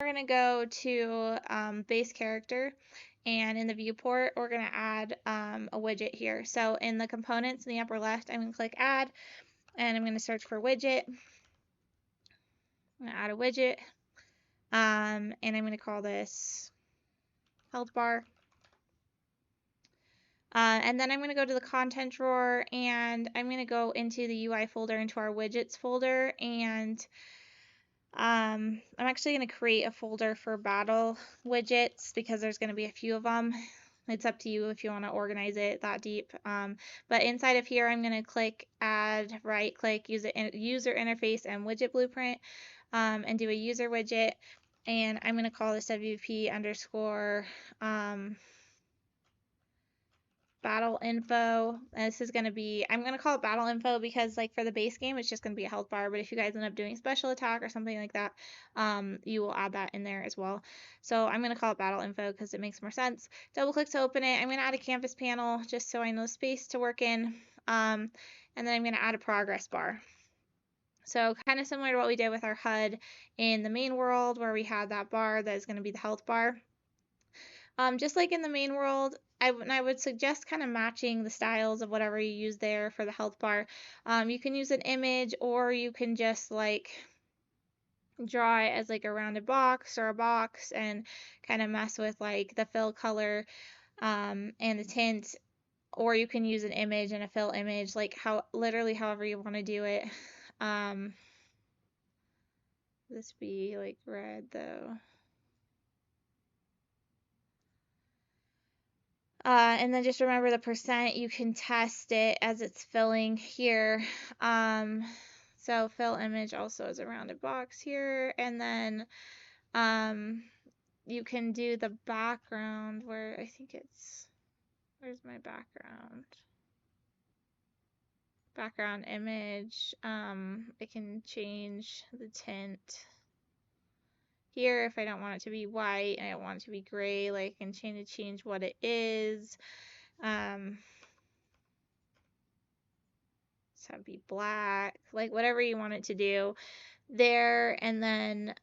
we're going to go to base character, and in the viewport, we're going to add a widget here. So in the components in the upper left, I'm going to click add, and I'm going to search for widget. I'm going to add a widget, and I'm going to call this health bar. And then I'm going to go to the content drawer, and I'm going to go into the UI folder, into our widgets folder, and I'm actually going to create a folder for battle widgets because there's going to be a few of them. It's up to you if you want to organize it that deep. But inside of here, I'm going to click add, right click, user interface and widget blueprint, and do a user widget. And I'm going to call this WP underscore battle info. And this is going to be, I'm going to call it battle info because like for the base game, it's just going to be a health bar. But if you guys end up doing special attack or something like that, you will add that in there as well. So I'm going to call it battle info because it makes more sense. Double click to open it. I'm going to add a canvas panel just so I know space to work in. And then I'm going to add a progress bar. So kind of similar to what we did with our HUD in the main world where we had that bar that is going to be the health bar. Just like in the main world, I would suggest kind of matching the styles of whatever you use there for the health bar. You can use an image, or you can just like draw it as like a rounded box or a box and kind of mess with like the fill color and the tint, or you can use an image and a fill image, like literally however you want to do it. This be like red though. And then just remember the percent, you can test it as it's filling here. So fill image also is a rounded box here. And then you can do the background where I think it's, where's my background? Background image. I can change the tint here if I don't want it to be white and I don't want it to be gray. Like I can change what it is. So it'd be black, like whatever you want it to do there. And then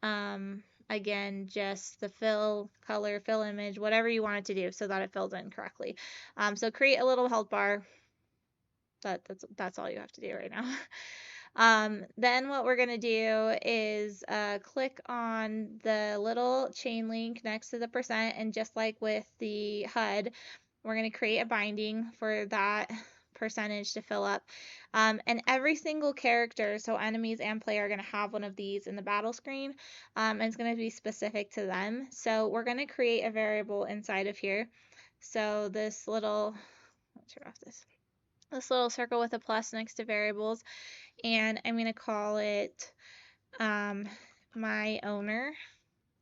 again, just the fill color, fill image, whatever you want it to do so that it fills in correctly. So create a little health bar. That's all you have to do right now. Then what we're gonna do is click on the little chain link next to the percent, and just like with the HUD, we're gonna create a binding for that percentage to fill up. And every single character, so enemies and player, are going to have one of these in the battle screen, and it's going to be specific to them. So we're going to create a variable inside of here. So this little, let's turn off this little circle with a plus next to variables, and I'm going to call it my owner.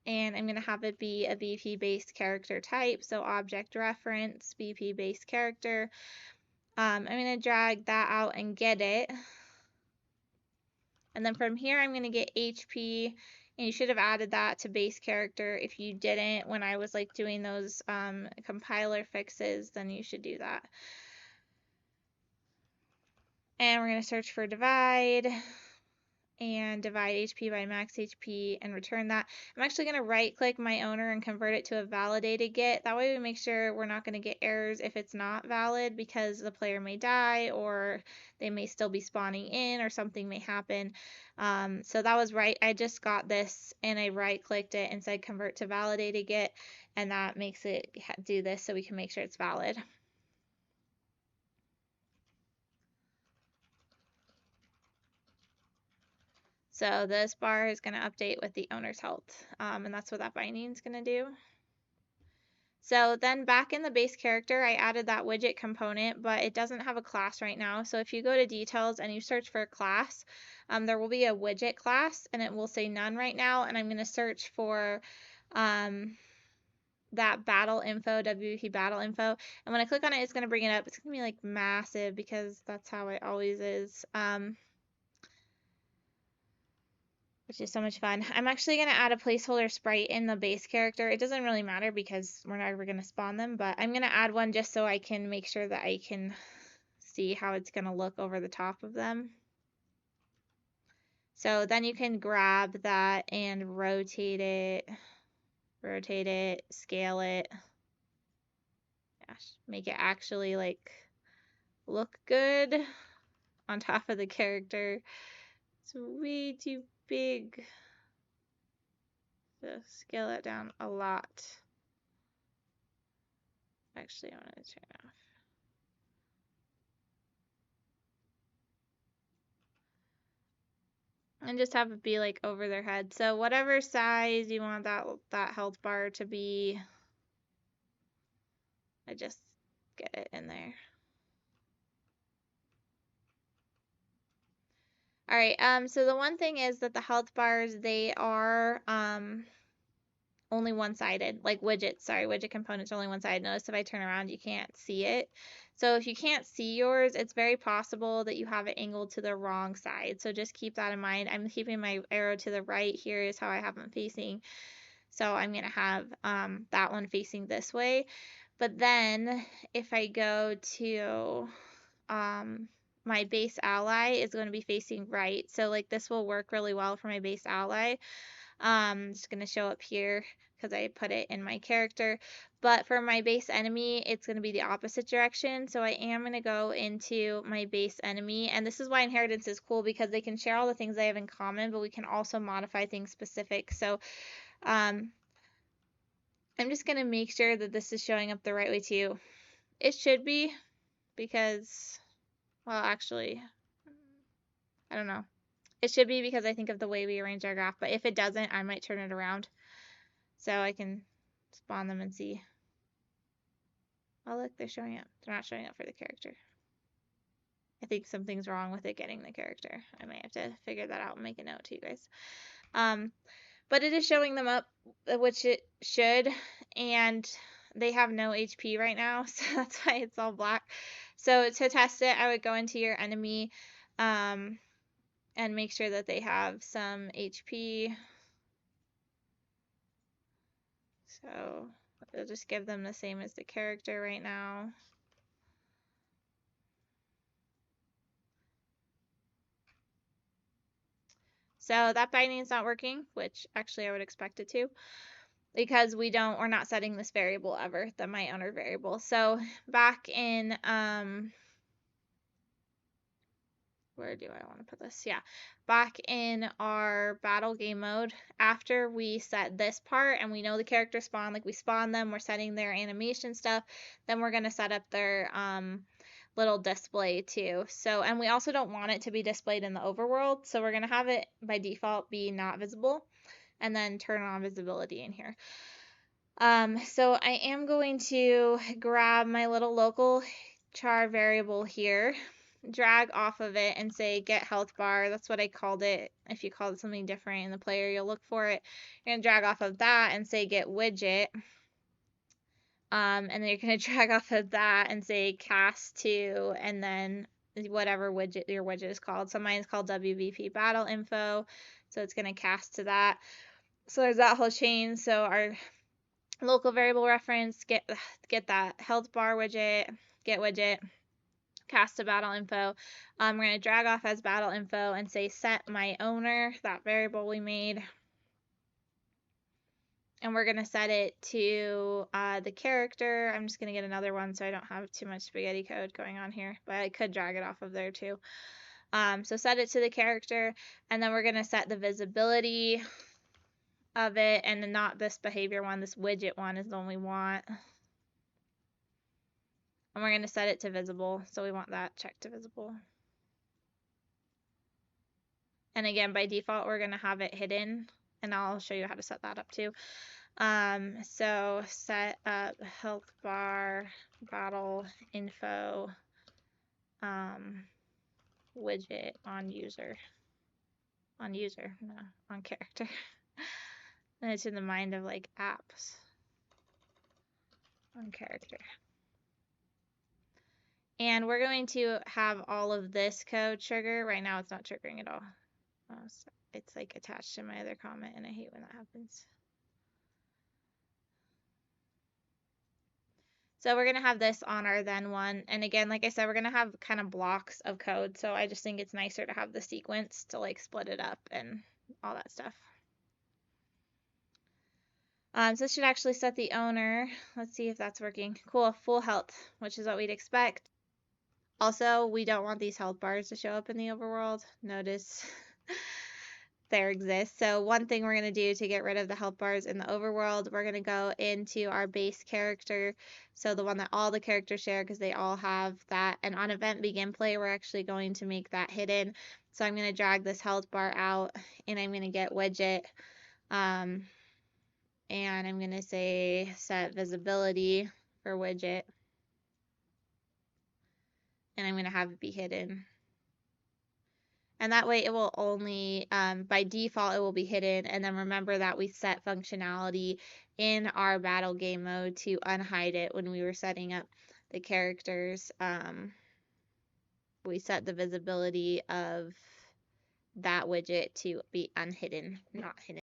And I'm going to have it be a BP based character type, so object reference, BP based character. I'm going to drag that out and get it. And then from here, I'm going to get HP, and you should have added that to base character. If you didn't, when I was like doing those compiler fixes, then you should do that. And we're going to search for divide and divide HP by max HP and return that. I'm actually going to right click my owner and convert it to a validated get. That way we make sure we're not going to get errors if it's not valid, because the player may die or they may still be spawning in or something may happen. So that was right. I just got this and I right clicked it and said convert to validated get, and that makes it do this so we can make sure it's valid. So this bar is going to update with the owner's health, and that's what that binding is going to do. So then back in the base character, I added that widget component, but it doesn't have a class right now. So if you go to details and you search for a class, there will be a widget class, and it will say none right now. And I'm going to search for that battle info, WP battle info. And when I click on it, it's going to bring it up. It's going to be like massive because that's how it always is. Which is so much fun. I'm actually going to add a placeholder sprite in the base character. It doesn't really matter because we're not ever going to spawn them, but I'm going to add one just so I can make sure that I can see how it's going to look over the top of them. So then you can grab that and rotate it, scale it. Gosh, make it actually like look good on top of the character. It's way too big. So scale it down a lot. Actually, I want to turn it off. And just have it be like over their head. So whatever size you want that health bar to be, I just get it in there. All right, so the one thing is that the health bars, they are only one-sided, like widgets, sorry, widget components are only one-sided. Notice if I turn around, you can't see it. So if you can't see yours, it's very possible that you have it angled to the wrong side. So just keep that in mind. I'm keeping my arrow to the right. Here is how I have them facing. So I'm going to have that one facing this way. But then if I go to my base ally is going to be facing right. So like this will work really well for my base ally. It's going to show up here because I put it in my character. But for my base enemy, it's going to be the opposite direction. So I am going to go into my base enemy. And this is why inheritance is cool, because they can share all the things they have in common, but we can also modify things specific. So I'm just going to make sure that this is showing up the right way too. It should be, because, well, actually, I don't know. It should be because I think of the way we arrange our graph, but if it doesn't, I might turn it around so I can spawn them and see. Oh, look, they're showing up. They're not showing up for the character. I think something's wrong with it getting the character. I might have to figure that out and make a note to you guys. But it is showing them up, which it should, and they have no HP right now, so that's why it's all black. So to test it, I would go into your enemy and make sure that they have some HP. So I'll just give them the same as the character right now. So that binding is not working, which actually I would expect it to, because we're not setting this variable ever, the my owner variable. So back in, where do I want to put this? Yeah, back in our battle game mode, after we set this part and we know the character spawn, like we spawn them, we're setting their animation stuff, then we're going to set up their little display too. So, and we also don't want it to be displayed in the overworld, so we're going to have it by default be not visible and then turn on visibility in here. So I am going to grab my little local char variable here, drag off of it and say get health bar. That's what I called it. If you called it something different in the player, you'll look for it. You're gonna drag off of that and say get widget. And then you're gonna drag off of that and say cast to, and then whatever widget your widget is called. So mine is called WVP battle info. So it's gonna cast to that. So there's that whole chain. So our local variable reference, get that health bar widget, get widget, cast to battle info. We're going to drag off as battle info and say set my owner, that variable we made. And we're going to set it to the character. I'm just going to get another one so I don't have too much spaghetti code going on here, but I could drag it off of there too. So set it to the character, and then we're going to set the visibility of it, and not this behavior one, this widget one is the one we want. And we're going to set it to visible, so we want that checked to visible. And again, by default, we're going to have it hidden, and I'll show you how to set that up too. So set up health bar, battle info, widget on user. On user, no, on character. And it's in the mind of like apps. On character. And we're going to have all of this code trigger. Right now it's not triggering at all. So it's like attached to my other comment, and I hate when that happens. So we're going to have this on our then one. And again, like I said, we're going to have kind of blocks of code. So I just think it's nicer to have the sequence to like split it up and all that stuff. So this should actually set the owner. Let's see if that's working. Cool, full health, which is what we'd expect. Also, we don't want these health bars to show up in the overworld. Notice there exists. So one thing we're going to do to get rid of the health bars in the overworld, we're going to go into our base character. So the one that all the characters share because they all have that. And on event begin play, we're actually going to make that hidden. So I'm going to drag this health bar out and I'm going to get widget. And I'm going to say set visibility for widget. And I'm going to have it be hidden. And that way it will only, by default, it will be hidden. And then remember that we set functionality in our battle game mode to unhide it when we were setting up the characters. We set the visibility of that widget to be unhidden, not hidden.